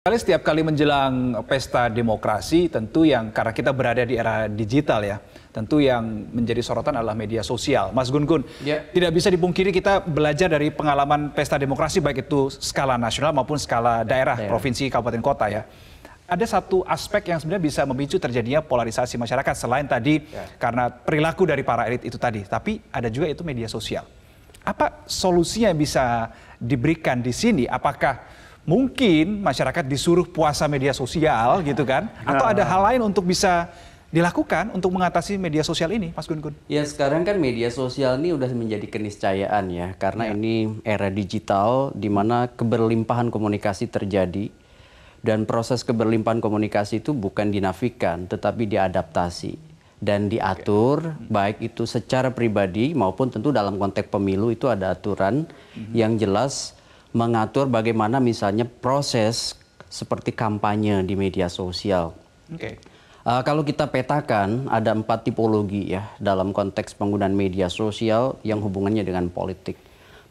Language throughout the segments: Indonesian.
Setiap kali menjelang pesta demokrasi, tentu yang karena kita berada di era digital ya, tentu yang menjadi sorotan adalah media sosial. Mas Gun-Gun, tidak bisa dipungkiri kita belajar dari pengalaman pesta demokrasi baik itu skala nasional maupun skala daerah, provinsi, kabupaten, kota ya. Ada satu aspek yang sebenarnya bisa memicu terjadinya polarisasi masyarakat selain tadi karena perilaku dari para elit itu tadi, tapi ada juga itu media sosial. Apa solusinya yang bisa diberikan di sini? Apakah mungkin masyarakat disuruh puasa media sosial gitu kan? Atau ada hal lain untuk bisa dilakukan untuk mengatasi media sosial ini, Mas Gun-Gun? Ya sekarang kan media sosial ini udah menjadi keniscayaan ya. Karena ini era digital di mana keberlimpahan komunikasi terjadi. Dan proses keberlimpahan komunikasi itu bukan dinafikan tetapi diadaptasi. Dan diatur baik itu secara pribadi maupun tentu dalam konteks pemilu itu ada aturan yang jelas mengatur bagaimana misalnya proses seperti kampanye di media sosial. Kalau kita petakan ada 4 tipologi ya dalam konteks penggunaan media sosial yang hubungannya dengan politik.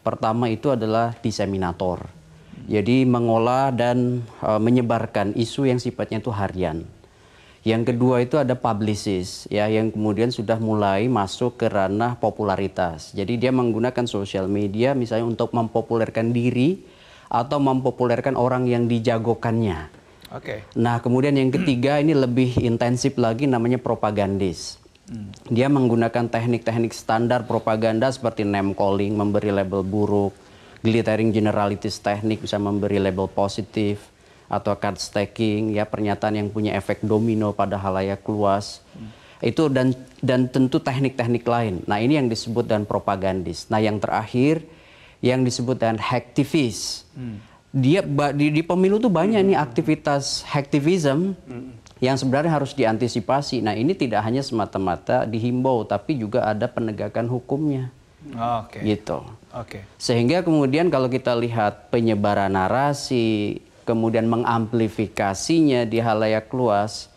Pertama itu adalah diseminator. Jadi mengolah dan menyebarkan isu yang sifatnya itu harian. Yang kedua itu ada publicist ya yang kemudian sudah mulai masuk ke ranah popularitas. Jadi dia menggunakan sosial media misalnya untuk mempopulerkan diri atau mempopulerkan orang yang dijagokannya. Nah, kemudian yang ketiga ini lebih intensif lagi namanya propagandis. Dia menggunakan teknik-teknik standar propaganda seperti name calling, memberi label buruk, glittering generalities teknik bisa memberi label positif, atau card stacking ya pernyataan yang punya efek domino pada halayak luas itu dan tentu teknik-teknik lain. Nah ini yang disebut dengan propagandis. Nah yang terakhir yang disebut dengan hacktivis. Dia di pemilu tuh banyak nih aktivitas hacktivism yang sebenarnya harus diantisipasi. Nah ini tidak hanya semata-mata dihimbau tapi juga ada penegakan hukumnya. Gitu. Sehingga kemudian kalau kita lihat penyebaran narasi kemudian mengamplifikasinya di halayak luas,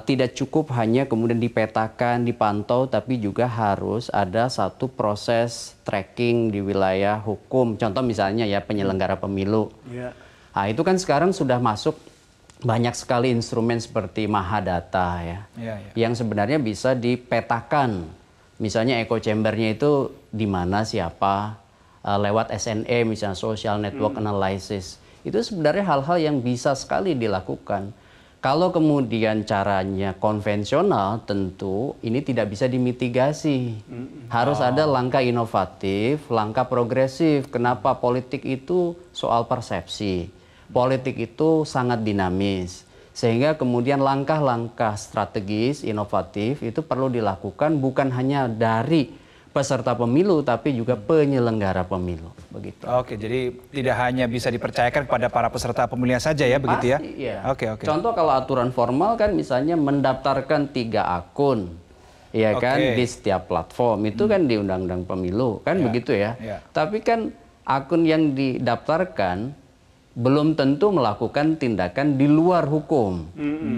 tidak cukup hanya kemudian dipetakan, dipantau, tapi juga harus ada satu proses tracking di wilayah hukum. Contoh misalnya ya penyelenggara pemilu. Nah itu kan sekarang sudah masuk banyak sekali instrumen seperti Mahadata ya, yang sebenarnya bisa dipetakan. Misalnya echo chambernya itu di mana siapa, lewat SNE misalnya social network analysis. Itu sebenarnya hal-hal yang bisa sekali dilakukan. Kalau kemudian caranya konvensional, tentu ini tidak bisa dimitigasi. Harus ada langkah inovatif, langkah progresif. Kenapa? Politik itu soal persepsi. Politik itu sangat dinamis. Sehingga kemudian langkah-langkah strategis, inovatif itu perlu dilakukan bukan hanya dari peserta pemilu tapi juga penyelenggara pemilu begitu. Oke, jadi tidak hanya bisa dipercayakan kepada para peserta pemilihan saja ya begitu ya? Iya. Contoh kalau aturan formal kan misalnya mendaftarkan 3 akun ya kan di setiap platform itu kan di Undang-Undang Pemilu kan begitu ya. Tapi kan akun yang didaftarkan belum tentu melakukan tindakan di luar hukum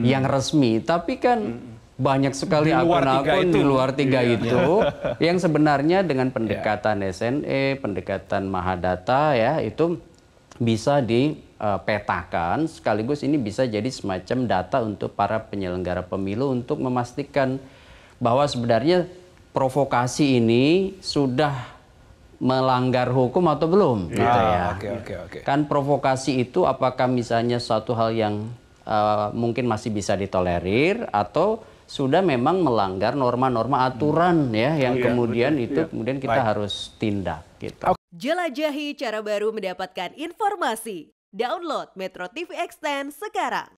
yang resmi tapi kan banyak sekali akun-akun di luar 3 itu yang sebenarnya dengan pendekatan SNE, pendekatan Mahadata ya itu bisa dipetakan sekaligus ini bisa jadi semacam data untuk para penyelenggara pemilu untuk memastikan bahwa sebenarnya provokasi ini sudah melanggar hukum atau belum gitu ya. Kan provokasi itu apakah misalnya suatu hal yang mungkin masih bisa ditolerir atau sudah memang melanggar norma-norma aturan ya yang kemudian itu kemudian kita harus tindak gitu. Jelajahi cara baru mendapatkan informasi. Download Metro TV Extend sekarang.